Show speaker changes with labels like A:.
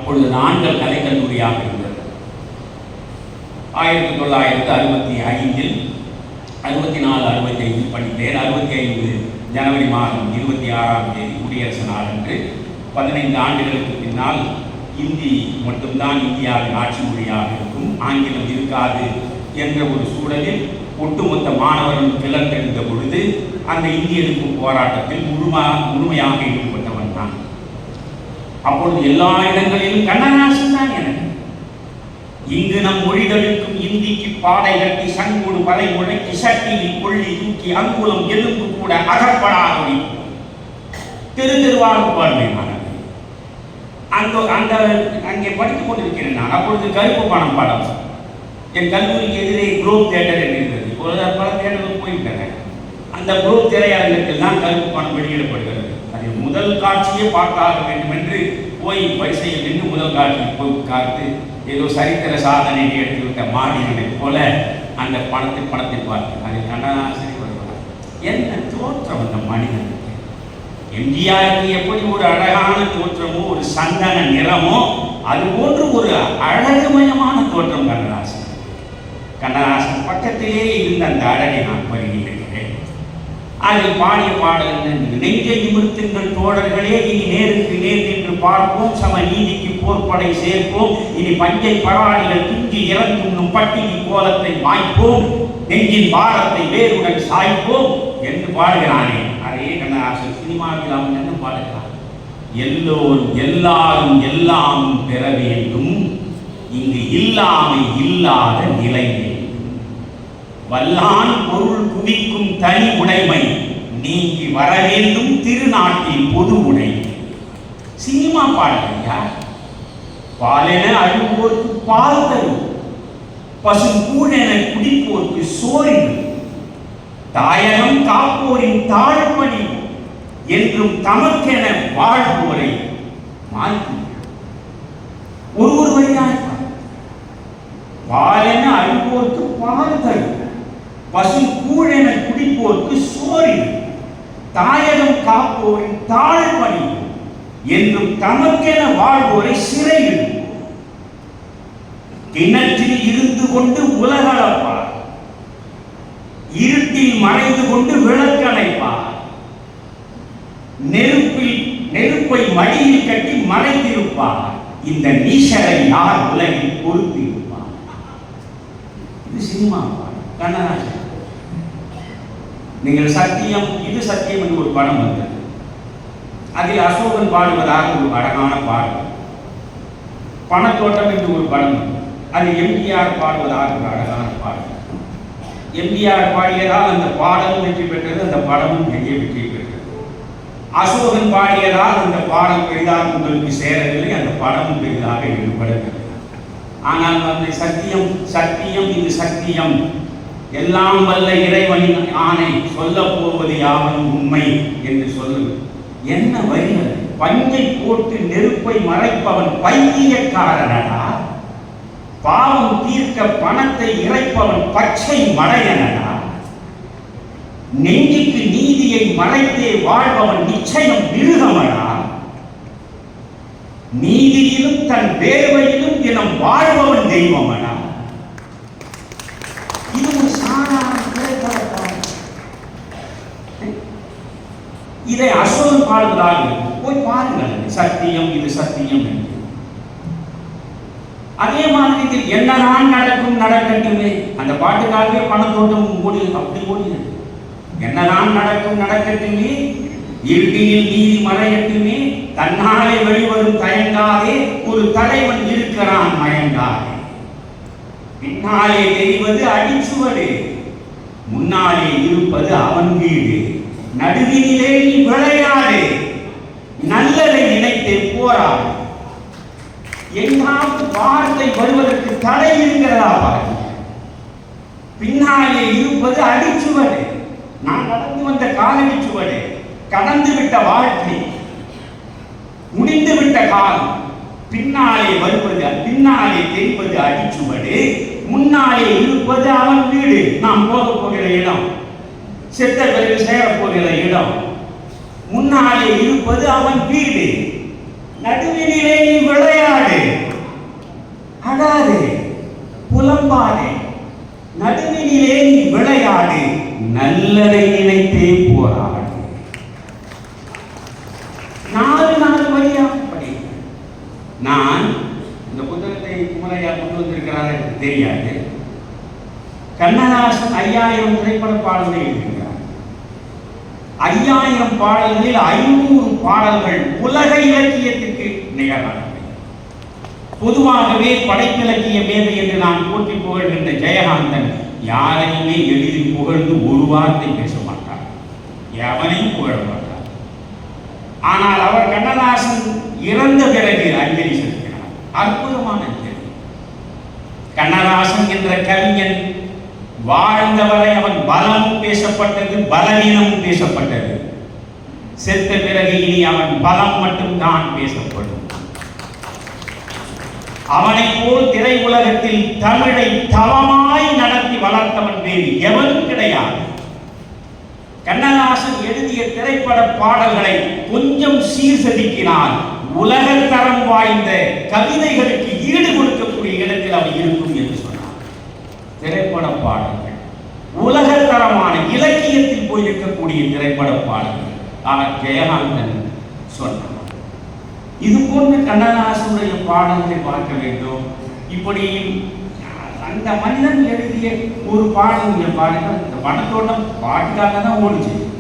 A: அப்பொழுது ஆண்கள் கலைக்கல்லூரியாக இருந்தது. 1965 64-65 படித்தேன். 65 ஜனவரி மாதம் 26ஆம் தேதி குடியரசு நாள் அன்று 15 ஆண்டுகளுக்கு பின்னால் இந்தி மட்டும்தான் இந்தியாவின் ஆட்சி மொழியாக இருக்கும், ஆங்கிலம் இருக்காது என்ற ஒரு சூழலில் ஒட்டுமொத்த மாணவர்கள் கிளர்ந்தெழுந்த பொழுது அந்த இந்திய எதிர்ப்பு போராட்டத்தில் முழுமையாக ஈடுபட்டவன் தான். அப்பொழுது எல்லா இடங்களிலும் கண்ணதாசன் தான் எனக்கு. இங்கு நம் மொழிகளுக்கும் இந்திக்கு பாடை கட்டி சங்கோடு பலை முழக்கி சட்டியில் கொள்ளி தூக்கி அங்குலம் எலும்பு கூட அகப்படாத தெரு தெருவாக பாடுவேன். அங்கே படித்துக் கொண்டிருக்கிறேன் நான். அப்பொழுது கருப்பு பணம் படம் என் கல்லூரிக்கு எதிரே குளோப் தியேட்டர் என்று இருந்தது. இப்பொழுது பல தியேட்டர்கள் போயிட்டன. அந்த குளோப் திரையரங்கத்தில் தான் கருப்பு பணம் வெளியிடப்படுகிறது. அதில் முதல் காட்சியே பார்த்தாக வேண்டும் என்று போய் வரிசையில் நின்று முதல் காட்சியை போய் பார்த்து ஏதோ சரித்திர சாதனை எடுத்துவிட்ட மாநிலங்களை போல அந்த பணத்தை பார்த்து அதில் கண்ணதாசன் வருவார். என்ன தோற்றம் அந்த மனிதனுக்கு! எம்ஜிஆருக்கு எப்படி ஒரு அழகான தோற்றமோ ஒரு சந்தன நிறமோ அது போன்று ஒரு அழகுமயமான தோற்றம் கண்ணதாசன் பக்கத்திலே இருந்த அந்த அழகை நான் பருகியிருக்கிறேன். அதில் பாடிய பாடல்கள் நெஞ்சை நிமிர்த்துங்கள் தோழர்களே, இனி நேருக்கு நேர் நின்று பார்ப்போம், சம நீதிக்கு போர்ப்படை சேர்ப்போம், இனி பஞ்சை பரவாடிகள் துஞ்சி இறந்துண்ணும் பட்டினி கோலத்தை மாய்ப்போம், நெஞ்சின் பாரத்தை வேறுடன் சாய்ப்போம் என்று பாடுகிறானே. அதே கண்ணதாசன் சினிமாவில் அவன் என்ன பாடுகிறான்? எல்லோரும் எல்லாரும் எல்லாம் பெற வேண்டும், இங்கு இல்லாமை இல்லாத நிலை வேண்டும், வல்லான் பொருள் குவிக்கும் தனி உடைமை நீங்கி வர வேண்டும் திருநாட்டில் பொது உடை. சினிமா பாடலையா? பாலென அழுவோர்க்கு பால் தரும், பசும் கூழென குடிப்போர்க்கு சோறிடும், தாயகம் காப்போரின் தாழ்பணி என்றும் தமக்கென வாழ்வோரை மாற்றி ஒரு வழியாக பாலென அழுவோர்க்கு பால் தரும், பசும் கூழென குடிப்போர்க்கு சோறிடும், தாயகம் காப்போரின் தாழ்பணி என்றும் தமக்கென வாழ்வோரை சிறையிடும், கிணற்றில் இருந்து கொண்டு உலகளப்பார், இருட்டில் மறைந்து கொண்டு விளக்கணைப்பார், நெருப்பை மடியில் கட்டி மறைத்திருப்பார், இந்த நீசரை யார் உலகில் பொறுத்து இருப்பார். இது சினிமா கண்ணதாசன். நீங்கள் சத்தியம் இது சத்தியம் என்று ஒரு படம் வந்தது. அதில் அசோகன் பாடுவதாக ஒரு அழகான பாடல். பணத்தோட்டம் என்று ஒரு படம் வந்தது. அதில் எம்ஜிஆர் பாடுவதாக ஒரு அழகான பாடல். எம்ஜிஆர் பாடியதால் அந்த பாடலும் வெற்றி பெற்றது, அந்த படமும் எங்கே வெற்றி பெற்றது. அசோகன் பாடியதால் அந்த பாடல் பெரிதாக உங்களுக்கு சேரவில்லை, அந்த படமும் பெரிதாக ஈடுபடவில்லை. ஆனால் அந்த சத்தியம் சத்தியம் இது சத்தியம், எல்லாம் வல்ல இறைவனின் ஆணை, சொல்ல போவது யாவனும் உண்மை என்று சொல்லு. என்ன வரிகள்! பஞ்சை போட்டு நெருப்பை மறைப்பவன் பைத்தியக்காரனடா, பாவம் தீர்க்க பணத்தை இறைப்பவன் பச்சை மடையனடா, நெஞ்சுக்கு நீதியை மறைத்தே வாழ்பவன் நிச்சயம் மிருகமடா, நீதியிலும் தன் வேர்வையிலும் தினம் வாழ்பவன் தெய்வமடா. இது ஒரு சாதாரண இதை அசோகன் பாடுவதாக போய் பாருங்கள். சத்தியம் இது சத்தியம் என்று. அதே மாதிரி என்னதான் நடக்கும் நடக்கட்டுமே, அந்த பாட்டுக்காகவே பணத்தோட்டம் ஓடி அப்படி ஓடினது. என்னதான் நடக்கும் நடக்கட்டுமே, இருட்டினில் நீதி மறையட்டுமே, தன்னாலே வெளிவரும் தயங்காதே, ஒரு தலைவன் இருக்கிறான் மயங்காதே, பின்னாலே தெரிவது அடிச்சுவடு, முன்னாலே இருப்பது அவன் வீடு, நடுவினிலே நீ விளையாடு, நல்லதை நினைத்தே போராடு. எங்காவது வார்த்தை வருவதற்கு தடை இருக்கிறதா பாருங்க. பின்னாலே இருப்பது அடிச்சுவடு, நான் நடந்து வந்த காலடிச்சுவடு, கடந்து விட்ட வாழ்க்கை, முடிந்து விட்ட காலம், பின்னாலே வருவது பின்னாலே தெரிவது அடிச்சுவடு, முன்னாலே இருப்பது அவன் வீடு, நாம் போக போகிற இடம், செத்த பிறகு சேர போகிற இடம், முன்னாலே இருப்பது அவன் வீடு, நடுவினிலே நீ விளையாடு, நம்பாதே, நடுவினிலே நீ விளையாடு, நல்லதை நினைத்தே போராடு. 4 வழியாக படி. நான் இந்த புத்தகத்தை குமரையா கொண்டு வந்திருக்கிறார் எனக்கு தெரியாது. கண்ணதாசன் 5000 திரைப்பட பாடல்களை எழுதியிருக்கிறார். 5000 பாடல்களில் 500 பாடல்கள் உலக இலக்கியத்திற்கு நிகரானவை. பொதுவாகவே படைப்பிலக்கிய மேதை என்று நான் போற்றி புகழ்கின்ற ஜெயகாந்தன் யாரையுமே எளிதில் புகழ்ந்து ஒரு வார்த்தை பேச மாட்டார், எவனையும் புகழ மாட்டார். ஆனால் அவர் கண்ணதாசன் இறந்த பிறகு அஞ்சலி செலுத்தினார். அற்புதமான அஞ்சலி. கண்ணதாசன் என்ற கவிஞன் வாழ்ந்தவரை அவன் பலமும் பேசப்பட்டது, பலவீனமும் பேசப்பட்டது. செத்த பிறகு இனி அவன் பலம் மட்டும்தான் பேசப்படும். அவனை போல் திரை உலகத்தில் தமிழை தவமாய் நடத்தி வளர்த்தவன் வேறு எவனும் கிடையாது. கண்ணதாசன் எழுதிய திரைப்பட பாடல்களை கொஞ்சம் சீர்செதுக்கினால் உலக தரம் வாய்ந்த கவிதைகளுக்கு ஈடு கொடுக்கக்கூடிய இடத்தில் அவை இருக்கும் என்று சொன்னார். திரைப்பட பாடல்கள் உலக தரமான இலக்கியத்தில் போயிருக்கக்கூடிய திரைப்பட பாடல்கள் அவர் ஜெயகாந்தன் சொன்னார். இது போன்ற கண்ணதாசனுடைய பாடல்களை பார்க்க வேண்டும். இப்படி அந்த மனிதன் எழுதிய ஒரு பாடல் நீங்க பாருங்க. இந்த பணத்தோட்டம் பாட்டுக்காக தான் ஓடுச்சு.